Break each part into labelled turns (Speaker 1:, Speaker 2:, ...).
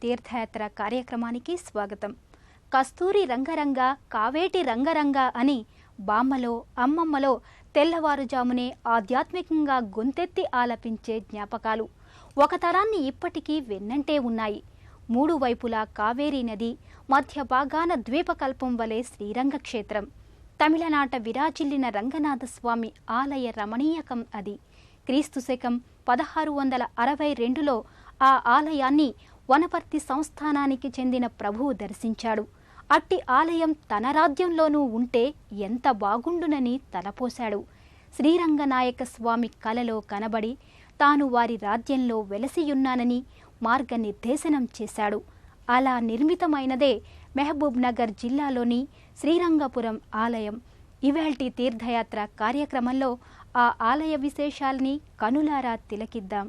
Speaker 1: తీర్థయాత్ర కార్యక్రమానికి స్వాగతం. కస్తూరి రంగరంగ కావేటి రంగరంగ అని బామ్మలో అమ్మమ్మలో తెల్లవారుజామునే ఆధ్యాత్మికంగా గొంతెత్తి ఆలపించే జ్ఞాపకాలు ఒక తరాన్ని ఇప్పటికీ వెన్నంటే ఉన్నాయి. మూడు వైపులా కావేరీ నది, మధ్య భాగాన ద్వీపకల్పం వలె శ్రీరంగ క్షేత్రం. తమిళనాట విరాజిల్లిన రంగనాథస్వామి ఆలయ రమణీయకం అది. క్రీస్తు శకం 1662లో ఆ ఆలయాన్ని వనపర్తి సంస్థానానికి చెందిన ప్రభువు దర్శించాడు. అట్టి ఆలయం తన రాజ్యంలోనూ ఉంటే ఎంత బాగుండునని తలపోశాడు. శ్రీరంగనాయక స్వామి కలలో కనబడి తాను వారి రాజ్యంలో వెలసియున్నానని మార్గనిర్దేశనం చేశాడు. అలా నిర్మితమైనదే మహబూబ్ నగర్ జిల్లాలోని శ్రీరంగపురం ఆలయం. ఇవాల్టి తీర్థయాత్ర కార్యక్రమంలో ఆ ఆలయ విశేషాల్ని కనులారా తిలకిద్దాం.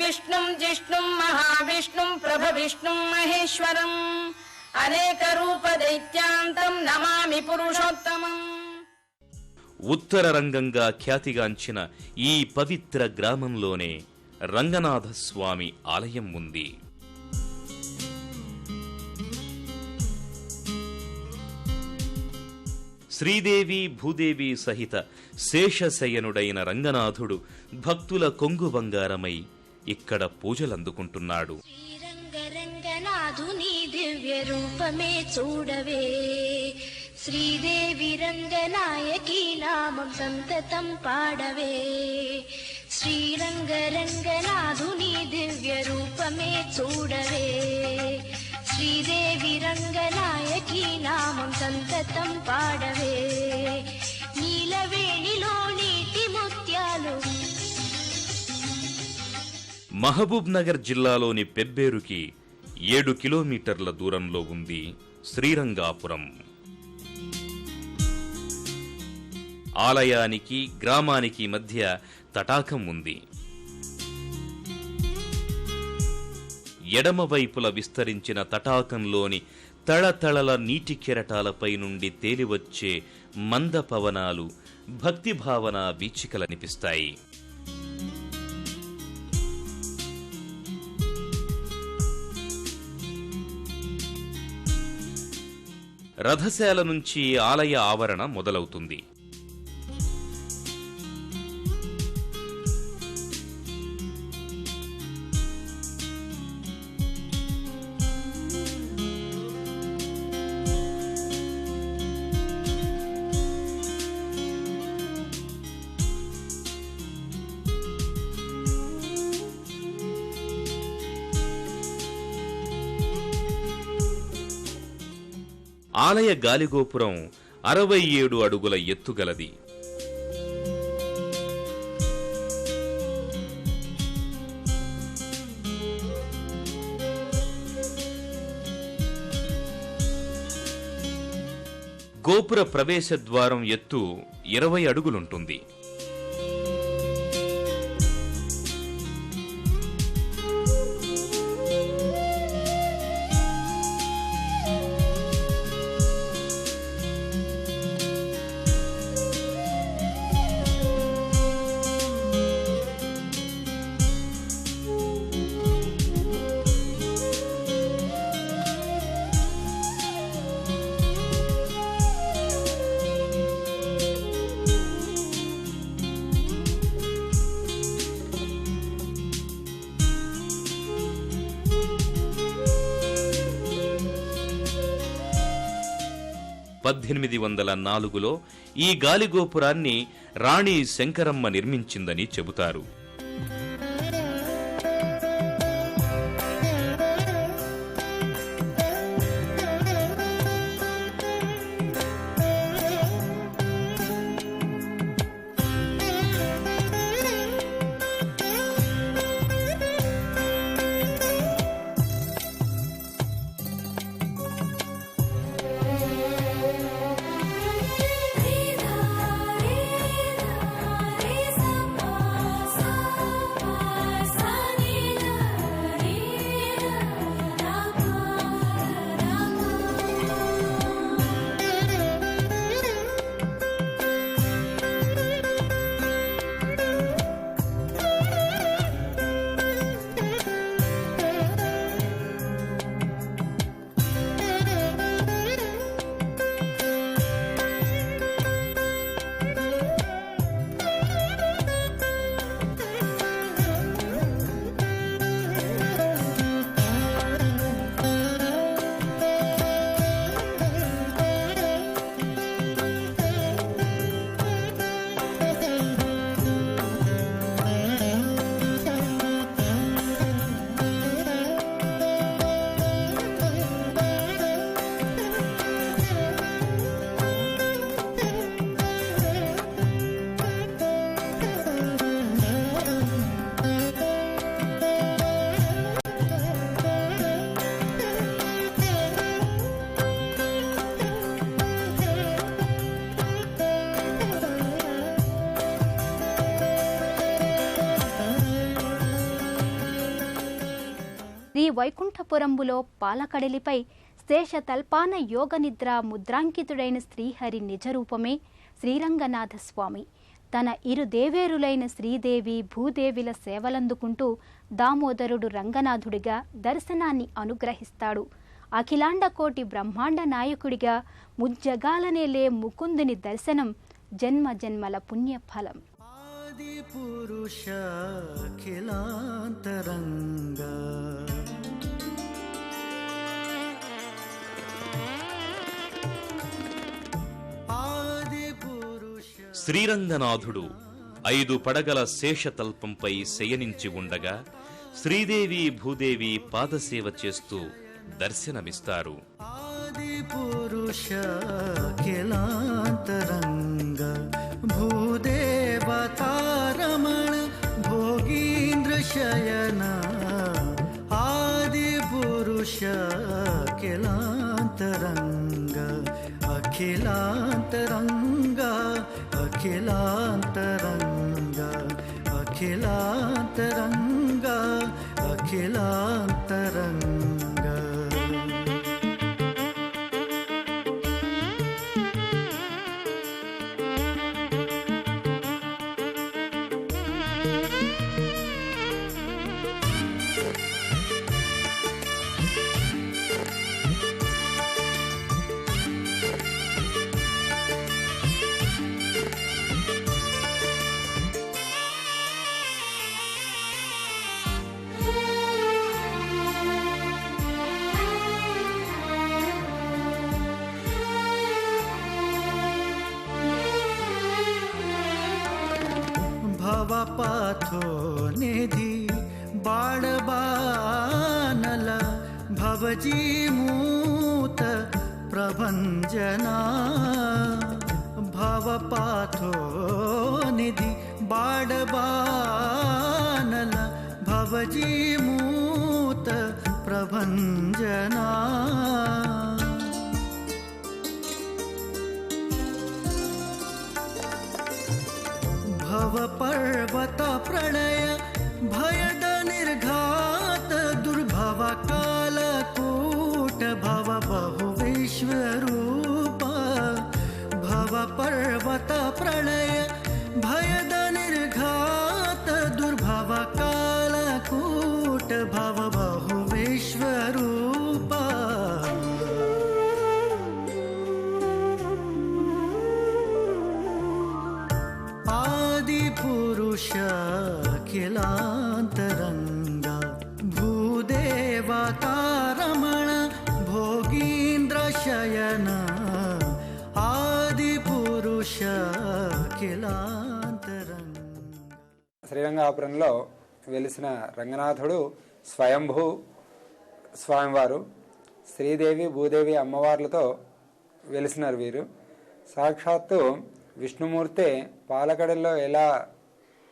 Speaker 2: విష్ణుం జిష్ణుం మహావిష్ణుం ప్రభవిష్ణుం మహేశ్వరం అనేక రూప దైత్యాంతం నమామి పురుషోత్తమం.
Speaker 3: ఉత్తర రంగంగా ఖ్యాతిగాంచిన ఈ పవిత్ర గ్రామంలోనే రంగనాథస్వామి ఆలయం ఉంది. శ్రీదేవి భూదేవి సహిత శేషశయనుడైన రంగనాథుడు భక్తుల కొంగు బంగారమై ఇక్కడ పూజలందుకుంటున్నాడు.
Speaker 4: శ్రీరంగరంగనాథుని దివ్య రూపమే చూడవే, శ్రీదేవి రంగనాయకి నామం సంతతం పాడవే. శ్రీరంగరంగనాథుని దివ్య రూపమే చూడవే, శ్రీదేవి రంగనాయకి నామం సంతతం పాడవే. నీలవేణిలో నీటి ముత్యాలు.
Speaker 3: మహబూబ్ నగర్ జిల్లాలోని పెబ్బేరుకి 7 కిలోమీటర్ల దూరంలో ఉంది శ్రీరంగాపురం. ఆలయానికి గ్రామానికి మధ్య తటాకం ఉంది. ఎడమవైపుల విస్తరించిన తటాకంలోని తళతళల నీటి కెరటాలపై నుండి తేలివచ్చే మంద పవనాలు భక్తిభావన వీచికలనిపిస్తాయి. రథశాల నుంచి ఆలయ ఆవరణ మొదలవుతుంది. ఆలయ గాలిగోపురం 67 అడుగుల ఎత్తుగలది. గోపుర ప్రవేశ ద్వారం ఎత్తు 20 అడుగులుంటుంది. 1804లో ఈ గాలిగోపురాన్ని రాణి శంకరమ్మ నిర్మించిందని చెబుతారు.
Speaker 1: శ్రీ వైకుంఠపురంబులో పాలకడలిపై శేషతల్పాన యోగనిద్ర ముద్రాంకితుడైన శ్రీహరి నిజరూపమే శ్రీరంగనాథ స్వామి. తన ఇరు దేవేరులైన శ్రీదేవి భూదేవిల సేవలందుకుంటూ దామోదరుడు రంగనాథుడిగా దర్శనాన్ని అనుగ్రహిస్తాడు. అఖిలాండకోటి బ్రహ్మాండ నాయకుడిగా ముజ్జగాలనేలే ముకుందుని దర్శనం జన్మ జన్మల పుణ్యఫలం.
Speaker 5: ఆది పురుష అఖిలాంతరంగా
Speaker 3: శ్రీరంగనాథుడు 5 పడగల శేషతల్పంపై శయనించి ఉండగా శ్రీదేవి భూదేవి పాదసేవ చేస్తూ దర్శనమిస్తారు.
Speaker 5: ఆది పురుష అఖిలాంతరంగా భూదేవతారమణ భోగీంద్ర శయన ఆది పురుష అఖిలాంతరంగా అఖిలాంతరంగా అఖిలాంతరంగా అఖిలాంతరంగా అఖిలాంతరంగా. भवपाथो निधि बाळबानल भवजीमूत प्रभञ्जना भवपाथो निधि बाळबानल भवजीमूत प्रभञ्जना भव पर्वत प्रणय भयद निर्घात दुर्भव कालकूट भव बहु विश्वरूप भव पर्वत प्रणय भयद निर्घात दुर्भव कालकूट भव बहु विश्वरूप पुरुष अखिलांतरंगा भूदेवतारमण भोगींद्र शयन ఆదిపురుష కిలాంతరంగ.
Speaker 6: శ్రీరంగాపురంలో వెలిసిన రంగనాథుడు స్వయంభూ స్వామివారు. శ్రీదేవి భూదేవి అమ్మవార్లతో వెలిసినారు వీరు. సాక్షాత్తు విష్ణుమూర్తే పాలకడల్లో ఎలా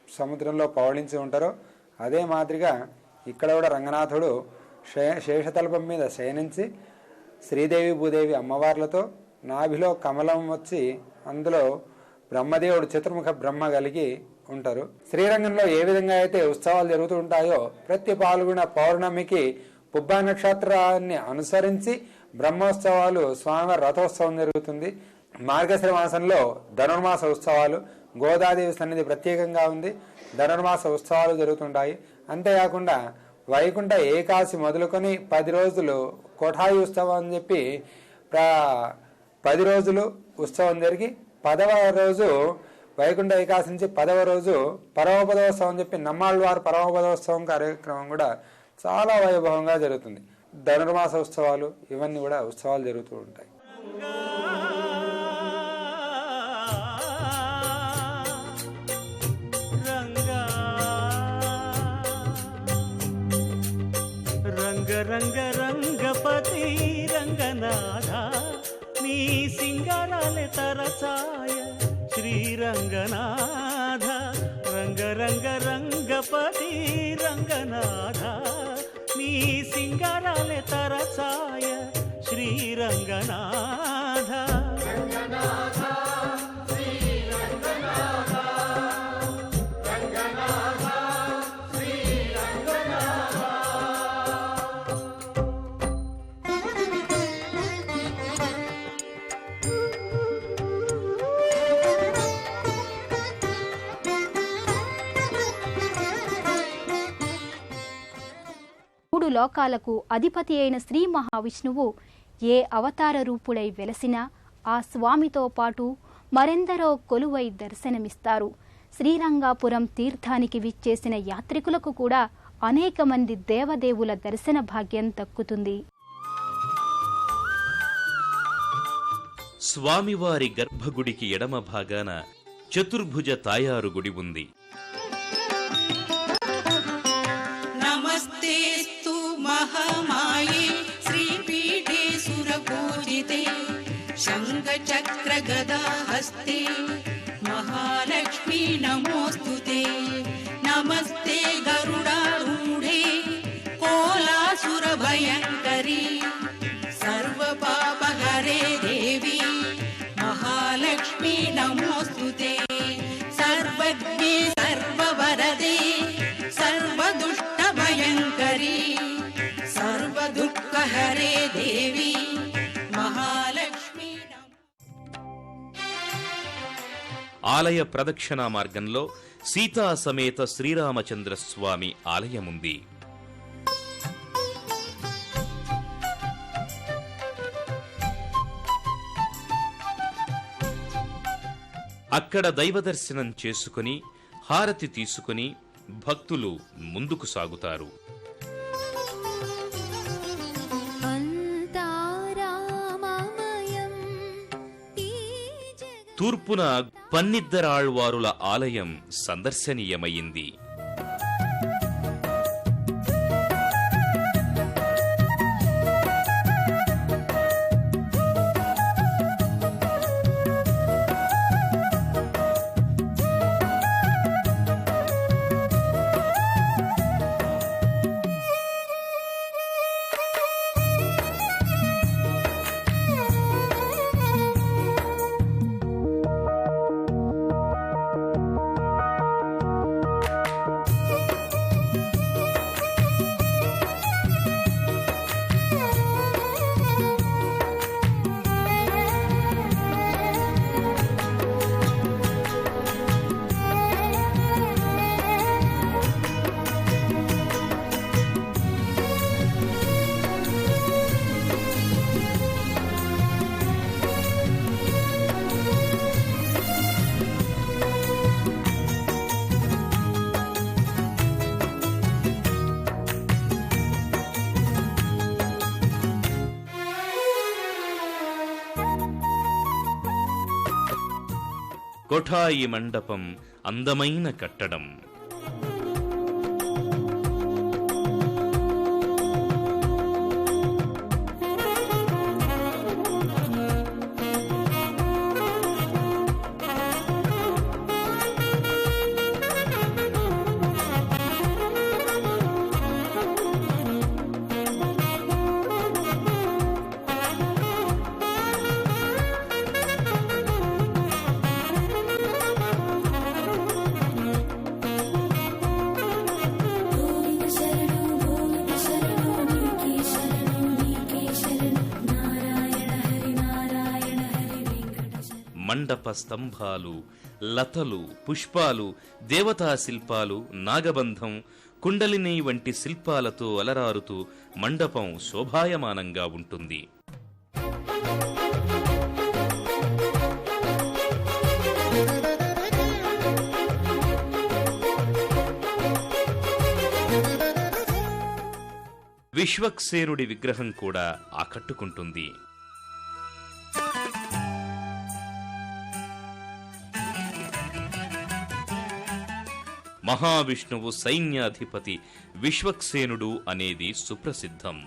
Speaker 6: సముద్రంలో పవళించి ఉంటారో అదే మాదిరిగా ఇక్కడ కూడా రంగనాథుడు శేషతల్పం మీద శయనించి శ్రీదేవి భూదేవి అమ్మవార్లతో నాభిలో కమలం వచ్చి అందులో బ్రహ్మదేవుడు చతుర్ముఖ బ్రహ్మ కలిగి ఉంటారు. శ్రీరంగంలో ఏ విధంగా అయితే ఉత్సవాలు జరుగుతూ ఉంటాయో ప్రతి పాల్గొన పౌర్ణమికి పుబ్బా నక్షత్రాన్ని అనుసరించి బ్రహ్మోత్సవాలు, స్వామివారి రథోత్సవం జరుగుతుంది. మార్గశిర మాసంలో ధనుర్మాస ఉత్సవాలు, గోదాదేవి సన్నిధి ప్రత్యేకంగా ఉంది, ధనుర్మాస ఉత్సవాలు జరుగుతుంటాయి. అంతేకాకుండా వైకుంఠ ఏకాదశి మొదలుకొని 10 రోజులు కోఠాయి ఉత్సవం అని చెప్పి 10 రోజులు ఉత్సవం జరిగి 10వ రోజు వైకుంఠ ఏకాదశి నుంచి 10వ రోజు పరమపదోత్సవం అని చెప్పి నమ్మాళ్ళవారి పరమపదోత్సవం కార్యక్రమం కూడా చాలా వైభవంగా జరుగుతుంది. ధనుర్మాస ఉత్సవాలు ఇవన్నీ కూడా ఉత్సవాలు జరుగుతూ ఉంటాయి.
Speaker 5: రంగ రంగ రంగపతి రంగనాథ నీ సింగారాలే తరచాయ శ్రీరంగనాథ. రంగ రంగ రంగపతి రంగనాథ నీ సింగారాలే తరచాయ శ్రీరంగనాథ.
Speaker 1: మూడు లోకాలకు అధిపతి అయిన శ్రీ మహావిష్ణువు ఏ అవతార రూపుడై వెలసినా ఆ స్వామితో పాటు మరెందరో కొలువై దర్శనమిస్తారు. శ్రీరంగాపురం తీర్థానికి విచ్చేసిన యాత్రికులకు కూడా అనేక మంది దేవదేవుల దర్శన భాగ్యం దక్కుతుంది.
Speaker 3: స్వామివారి గర్భగుడికి ఎడమ భాగాన చతుర్భుజ తాయారు గుడి ఉంది.
Speaker 2: నమస్తేస్తు మహామాయే శ్రీపీఠే సురపూజితే శంఖచక్ర గదా హస్తే మహాలక్ష్మీ నమోస్తుతే. నమస్తే గరుడారూఢే కోలాసుర భయంకరీ సర్వపాపహరే దేవి మహాలక్ష్మీ నమోస్తుతే. సర్వజ్ఞే సర్వవరదే సర్వదుష్ట భయంకరీ సర్వదుఃఖహరే దేవి మహాలక్ష్మీ.
Speaker 3: ఆలయ ప్రదక్షిణా మార్గంలో సీతా సమేత శ్రీరామచంద్ర స్వామి ఆలయముంది. అక్కడ దైవదర్శనం చేసుకుని హారతి తీసుకుని భక్తులు ముందుకు సాగుతారు. తూర్పున పన్నిద్దరాళ్వారుల ఆలయం సందర్శనీయమైంది. కొఠాయి మండపం అందమైన కట్టడం. మండప స్తంభాలు, లతలు, పుష్పాలు, దేవతా శిల్పాలు, నాగబంధం, కుండలిని వంటి శిల్పాలతో అలరారుతూ మండపం శోభాయమానంగా ఉంటుంది. విశ్వక్సేనుడి విగ్రహం కూడా ఆకట్టుకుంటుంది. మహావిష్ణువు సైన్యాధిపతి విశ్వక్సేనుడు అనేది సుప్రసిద్ధం.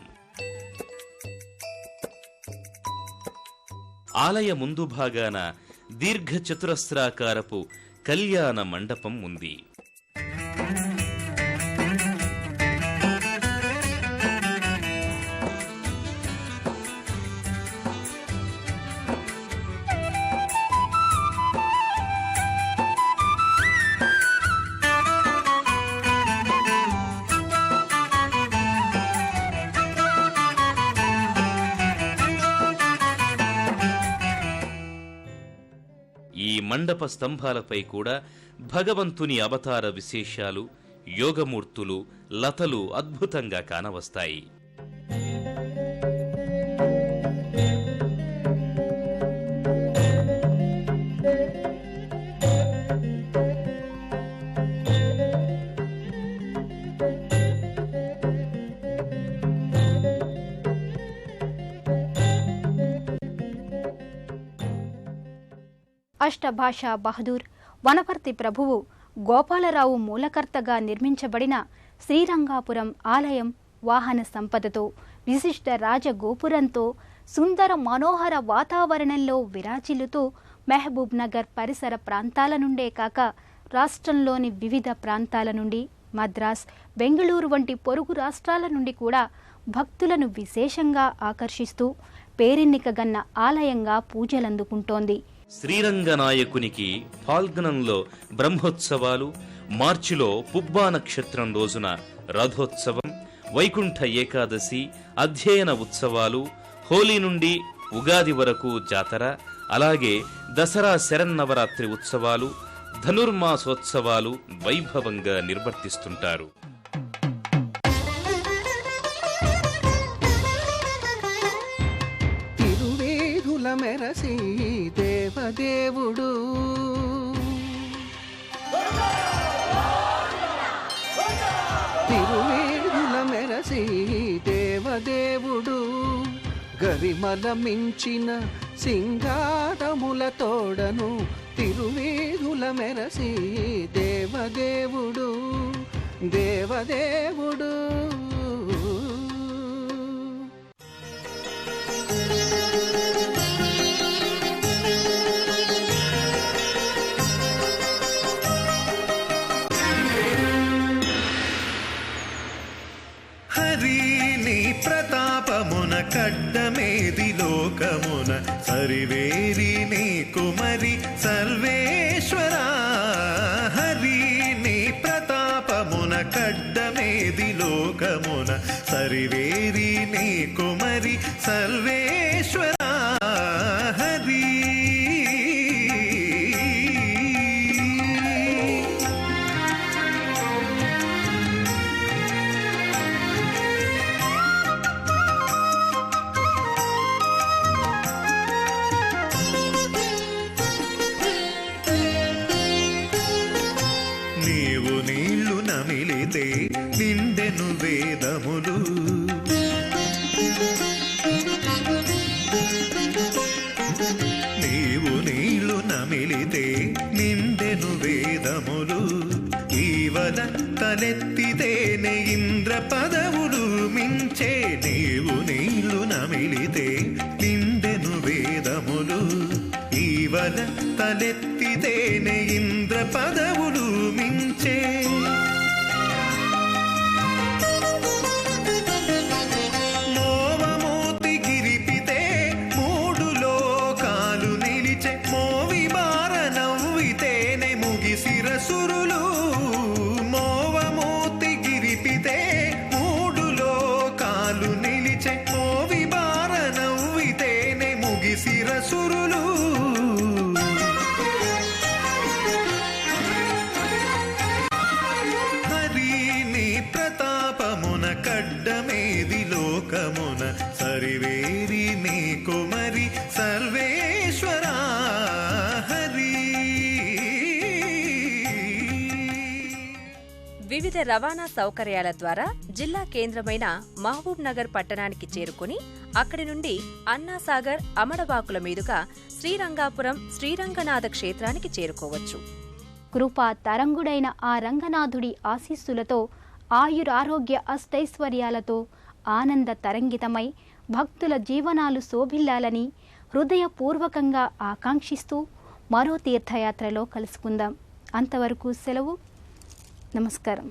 Speaker 3: ఆలయ ముందు భాగాన దీర్ఘచతురస్రాకారపు కళ్యాణ మండపం ఉంది. ఈ మండప స్తంభాలపై కూడా భగవంతుని అవతార విశేషాలు, యోగమూర్తులు, లతలు అద్భుతంగా కానవస్తాయి.
Speaker 1: అష్టభాషా బహదూర్, వనపర్తి ప్రభువు గోపాలరావు మూలకర్తగా నిర్మించబడిన శ్రీరంగాపురం ఆలయం వాహన సంపదతో, విశిష్ట రాజగోపురంతో, సుందర మనోహర వాతావరణంలో విరాజిల్లుతూ మహబూబ్ నగర్ పరిసర ప్రాంతాల నుండే కాక రాష్ట్రంలోని వివిధ ప్రాంతాల నుండి, మద్రాస్, బెంగళూరు వంటి పొరుగు రాష్ట్రాల నుండి కూడా భక్తులను విశేషంగా ఆకర్షిస్తూ పేరెన్నికగన్న ఆలయంగా పూజలందుకుంటోంది.
Speaker 3: శ్రీరంగనాయకునికి ఫాల్గుణంలో బ్రహ్మోత్సవాలు, మార్చిలో పుబ్బా నక్షత్రం రోజున రథోత్సవం, వైకుంఠ ఏకాదశి, అధ్యయన ఉత్సవాలు, హోలీ నుండి ఉగాది వరకు జాతర, అలాగే దసరా శరన్నవరాత్రి ఉత్సవాలు, ధనుర్మాసోత్సవాలు వైభవంగా నిర్వర్తిస్తుంటారు.
Speaker 7: మెరసి దేవదేవుడు తిరువేదుల మెరసి దేవదేవుడు గరిమల మించిన సింగారముల తోడను తిరువేదుల మెరసి దేవదేవుడు దేవదేవుడు.
Speaker 8: ప్రతాపమున కడ్డమేది లోకమున సరివేరి నీ కుమరి సర్వేశ్వర. హరి నీ ప్రతాపమున కడ్డమేది లోకమున సరివేరి నీ కుమరి సర్వేశ్వర. హరి నిండెను వేదములు నీవు నీళ్లు నమి నమిలితే నిండెను వేదములు ఈవల తలెత్తితేనే ఇంద్ర పదవులు మించే నీవు నీళ్లు నమిలితే నిండెను వేదములు ఈవల తలెత్తితేనే ఇంద్ర పదవులు మించే మోవమూర్తి గిరిపితే మూడు లోకాలు నిలిచే మోవి బార నవ్వితేనే ముగిసిరసురులు మోవమూర్తి గిరిపితే మూడు లోకాలు నిలిచే మోవి బార నవ్వితేనే ముగిసిరసురులు ప్రతాపమున కడ్డమేది లోకమున సరివేరి నీ కుమరి సర్వేశ్వరా హరి.
Speaker 9: వివిధ రవాణా సౌకర్యాల ద్వారా జిల్లా కేంద్రమైన మహబూబ్ నగర్ పట్టణానికి చేరుకుని అక్కడి నుండి అన్నాసాగర్ అమడవాకుల మీదుగా శ్రీరంగాపురం శ్రీరంగనాథ క్షేత్రానికి చేరుకోవచ్చు.
Speaker 1: కృపా తరంగుడైన ఆ రంగనాథుడి ఆశీస్సులతో ఆయురారోగ్య అష్టైశ్వర్యాలతో ఆనంద తరంగితమై భక్తుల జీవనాలు శోభిల్లాలని హృదయపూర్వకంగా ఆకాంక్షిస్తూ మరో తీర్థయాత్రలో కలుసుకుందాం. అంతవరకు సెలవు. నమస్కారం.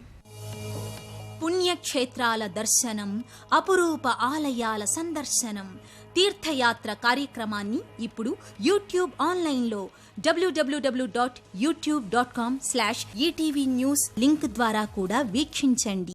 Speaker 10: పుణ్యక్షేత్రాల దర్శనం, అపురూప ఆలయాల సందర్శనం, తీర్థయాత్ర కార్యక్రమాన్ని ఇప్పుడు యూట్యూబ్ ఆన్లైన్లో www.youtube.com/ETV News లింక్ ద్వారా కూడా వీక్షించండి.